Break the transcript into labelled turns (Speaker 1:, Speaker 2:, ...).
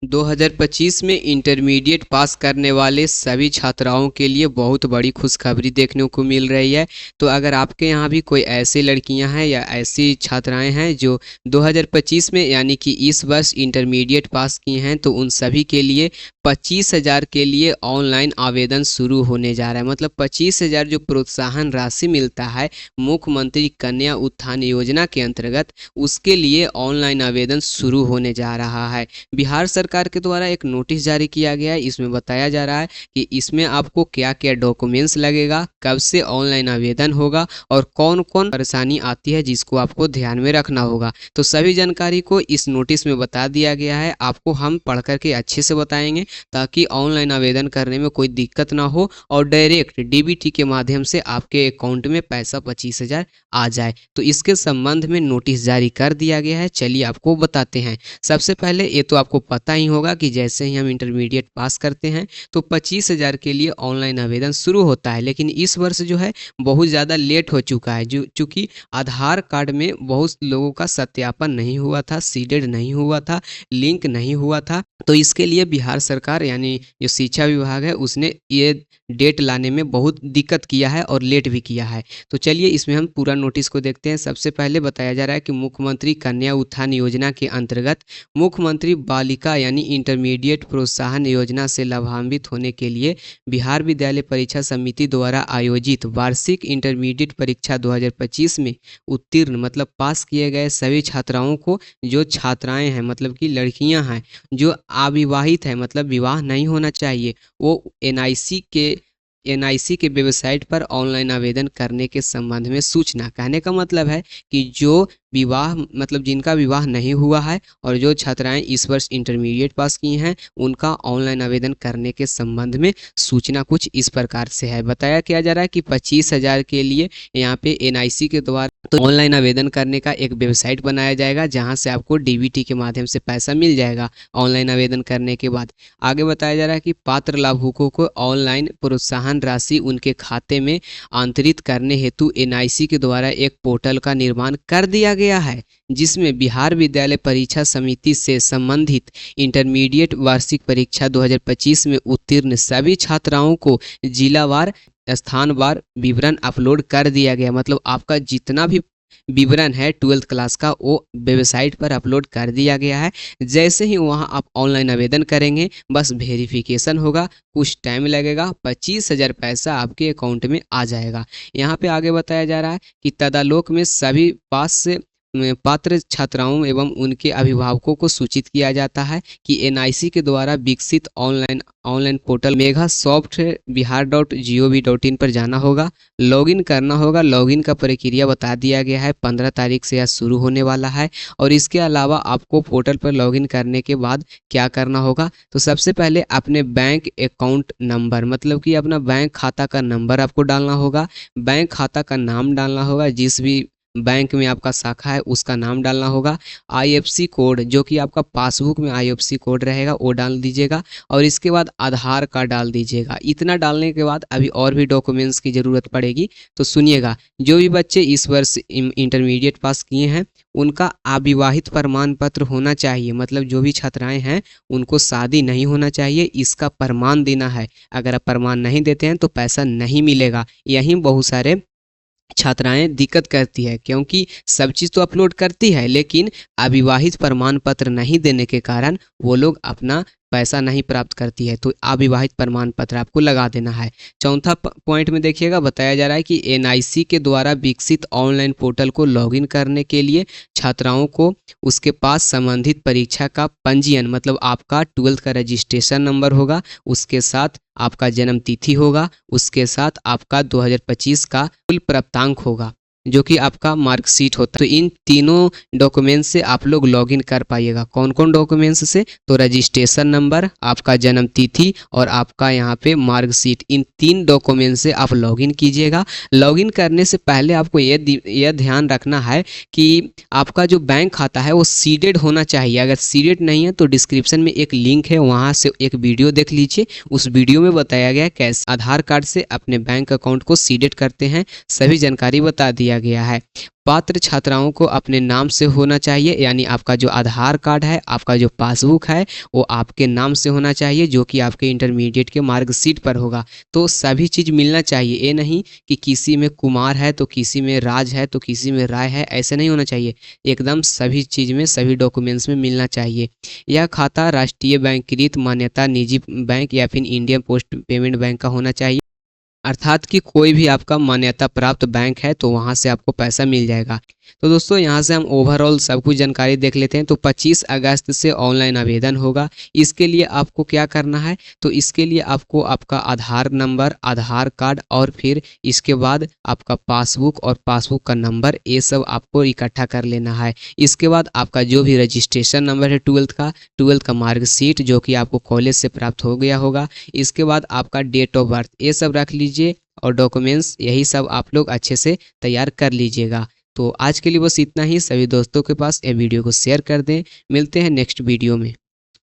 Speaker 1: 2025 में intermediate pass करने वाले सभी छात्राओं के लिए बहुत बड़ी खुशखबरी देखने को मिल रही है। तो अगर आपके यहाँ भी कोई ऐसी लड़कियां हैं या ऐसी छात्राएं हैं जो 2025 में यानी कि इस वर्ष इंटरमीडिएट पास की हैं, तो उन सभी के लिए 25,000 के लिए ऑनलाइन आवेदन शुरू होने जा रहा है। मतलब 25,000 जो प्रोत्साहन राशि मिलता है मुख्यमंत्री कन्या उत्थान योजना के अंतर्गत, उसके लिए ऑनलाइन आवेदन शुरू होने जा रहा है। बिहार सरकार के द्वारा एक नोटिस जारी किया गया है। इसमें बताया जा रहा है कि इसमें आपको क्या क्या डॉक्यूमेंट्स लगेगा, कब से ऑनलाइन आवेदन होगा और कौन कौन परेशानी आती है जिसको आपको ध्यान में रखना होगा। तो सभी जानकारी को इस नोटिस में बता दिया गया है। आपको हम पढ़ करके अच्छे से बताएंगे ताकि ऑनलाइन आवेदन करने में कोई दिक्कत ना हो और डायरेक्ट डीबीटी के माध्यम से आपके अकाउंट में पैसा 25,000 आ जाए। तो इसके संबंध में नोटिस जारी कर दिया गया है। चलिए आपको बताते हैं। सबसे पहले ये तो आपको पता ही होगा कि जैसे ही हम इंटरमीडिएट पास करते हैं तो 25,000 के लिए ऑनलाइन आवेदन शुरू होता है। लेकिन इस वर्ष जो है बहुत ज़्यादा लेट हो चुका है, जो चूँकि आधार कार्ड में बहुत लोगों का सत्यापन नहीं हुआ था, सीडेड नहीं हुआ था, लिंक नहीं हुआ था। तो इसके लिए बिहार सरकार यानी जो शिक्षा विभाग है उसने ये डेट लाने में बहुत दिक्कत किया है और लेट भी किया है। तो चलिए इसमें हम पूरा नोटिस को देखते हैं। सबसे पहले बताया जा रहा है कि मुख्यमंत्री कन्या उत्थान योजना के अंतर्गत मुख्यमंत्री बालिका यानी इंटरमीडिएट प्रोत्साहन योजना से लाभान्वित होने के लिए बिहार विद्यालय परीक्षा समिति द्वारा आयोजित वार्षिक इंटरमीडिएट परीक्षा 2025 में उत्तीर्ण मतलब पास किए गए सभी छात्राओं को, जो छात्राएं हैं मतलब कि लड़कियां हैं जो अविवाहित है मतलब विवाह नहीं होना चाहिए, वो एनआईसी के वेबसाइट पर ऑनलाइन आवेदन करने के संबंध में सूचना। कहने का मतलब है कि जो विवाह मतलब जिनका विवाह नहीं हुआ है और जो छात्राएं इस वर्ष इंटरमीडिएट पास की हैं उनका ऑनलाइन आवेदन करने के संबंध में सूचना कुछ इस प्रकार से है। बताया क्या जा रहा है कि 25,000 के लिए यहाँ पे एनआईसी के द्वारा तो ऑनलाइन आवेदन करने का एक वेबसाइट बनाया जाएगा जहाँ से आपको डीबीटी के माध्यम से पैसा मिल जाएगा ऑनलाइन आवेदन करने के बाद। आगे बताया जा रहा है कि पात्र लाभुकों को ऑनलाइन प्रोत्साहन राशि उनके खाते में अंतरित करने हेतु एनआईसी के द्वारा एक पोर्टल का निर्माण कर दिया गया है, जिसमें बिहार विद्यालय परीक्षा समिति से संबंधित इंटरमीडिएट वार्षिक परीक्षा 2025 में उत्तीर्ण सभी छात्राओं को जिलावार स्थानवार विवरण अपलोड कर दिया गया। मतलब आपका जितना भी विवरण है 12th क्लास का वो वेबसाइट पर अपलोड कर दिया गया है। जैसे ही वहां आप ऑनलाइन आवेदन करेंगे बस वेरिफिकेशन होगा, कुछ टाइम लगेगा, 25,000 पैसा आपके अकाउंट में आ जाएगा। यहाँ पे आगे बताया जा रहा है कि तदालोक में सभी पात्र छात्राओं एवं उनके अभिभावकों को सूचित किया जाता है कि एनआईसी के द्वारा विकसित online portal Megha soft bihargovin पर जाना होगा, लॉगिन करना होगा। लॉगिन का प्रक्रिया बता दिया गया है, 15 तारीख से यह शुरू होने वाला है। और इसके अलावा आपको पोर्टल पर लॉगिन करने के बाद क्या करना होगा, तो सबसे पहले अपने बैंक अकाउंट नंबर मतलब कि अपना बैंक खाता का नंबर आपको डालना होगा, बैंक खाता का नाम डालना होगा, जिस भी बैंक में आपका शाखा है उसका नाम डालना होगा, आईएफएससी कोड जो कि आपका पासबुक में आईएफएससी कोड रहेगा वो डाल दीजिएगा और इसके बाद आधार कार्ड डाल दीजिएगा। इतना डालने के बाद अभी और भी डॉक्यूमेंट्स की ज़रूरत पड़ेगी। तो सुनिएगा, जो भी बच्चे इस वर्ष इंटरमीडिएट पास किए हैं उनका अविवाहित प्रमाण पत्र होना चाहिए। मतलब जो भी छात्राएं हैं उनको शादी नहीं होना चाहिए, इसका प्रमाण देना है। अगर आप प्रमाण नहीं देते हैं तो पैसा नहीं मिलेगा। यहीं बहुत सारे छात्राएं दिक्कत करती है क्योंकि सब चीज़ तो अपलोड करती है लेकिन अविवाहित प्रमाण पत्र नहीं देने के कारण वो लोग अपना पैसा नहीं प्राप्त करती है। तो अविवाहित प्रमाण पत्र आपको लगा देना है। चौथा पॉइंट में देखिएगा, बताया जा रहा है कि एनआईसी के द्वारा विकसित ऑनलाइन पोर्टल को लॉगिन करने के लिए छात्राओं को उसके पास संबंधित परीक्षा का पंजीयन मतलब आपका 12th का रजिस्ट्रेशन नंबर होगा, उसके साथ आपका जन्म तिथि होगा, उसके साथ आपका 2025 का कुल प्राप्तांक होगा जो कि आपका मार्कशीट होता है। तो इन तीनों डॉक्यूमेंट से आप लोग लॉगिन कर पाइएगा। कौन कौन डॉक्यूमेंट्स से, तो रजिस्ट्रेशन नंबर, आपका जन्म तिथि और आपका यहाँ पे मार्कशीट, इन 3 डॉक्यूमेंट से आप लॉगिन कीजिएगा। लॉगिन करने से पहले आपको यह ध्यान रखना है कि आपका जो बैंक खाता है वो सीडेड होना चाहिए। अगर सीडेड नहीं है तो डिस्क्रिप्शन में एक लिंक है, वहाँ से एक वीडियो देख लीजिए। उस वीडियो में बताया गया कैसे आधार कार्ड से अपने बैंक अकाउंट को सीडेड करते हैं, सभी जानकारी बता दिया किया गया है। पात्र छात्राओं को अपने नाम से होना चाहिए, यानी आपका जो आधार कार्ड है, आपका जो पासबुक है वो आपके नाम से होना चाहिए, जो कि आपके इंटरमीडिएट के मार्कशीट पर होगा। तो सभी चीज़ मिलना चाहिए, ये नहीं कि किसी में कुमार है तो किसी में राज है तो किसी में राय है, ऐसे नहीं होना चाहिए। एकदम सभी चीज़ में, सभी डॉक्यूमेंट्स में मिलना चाहिए। यह खाता राष्ट्रीय बैंककृत मान्यता निजी बैंक या फिर इंडियन पोस्ट पेमेंट बैंक का होना चाहिए, अर्थात कि कोई भी आपका मान्यता प्राप्त बैंक है तो वहाँ से आपको पैसा मिल जाएगा। तो दोस्तों यहाँ से हम ओवरऑल सब कुछ जानकारी देख लेते हैं। तो 25 अगस्त से ऑनलाइन आवेदन होगा। इसके लिए आपको क्या करना है, तो इसके लिए आपको आपका आधार नंबर, आधार कार्ड और फिर इसके बाद आपका पासबुक और पासबुक का नंबर, ये सब आपको इकट्ठा कर लेना है। इसके बाद आपका जो भी रजिस्ट्रेशन नंबर है 12th का मार्कशीट जो कि आपको कॉलेज से प्राप्त हो गया होगा। इसके बाद आपका डेट ऑफ बर्थ, ये सब रख लीजिए और डॉक्यूमेंट्स यही सब आप लोग अच्छे से तैयार कर लीजिएगा। तो आज के लिए बस इतना ही। सभी दोस्तों के पास ये वीडियो को शेयर कर दें। मिलते हैं नेक्स्ट वीडियो में।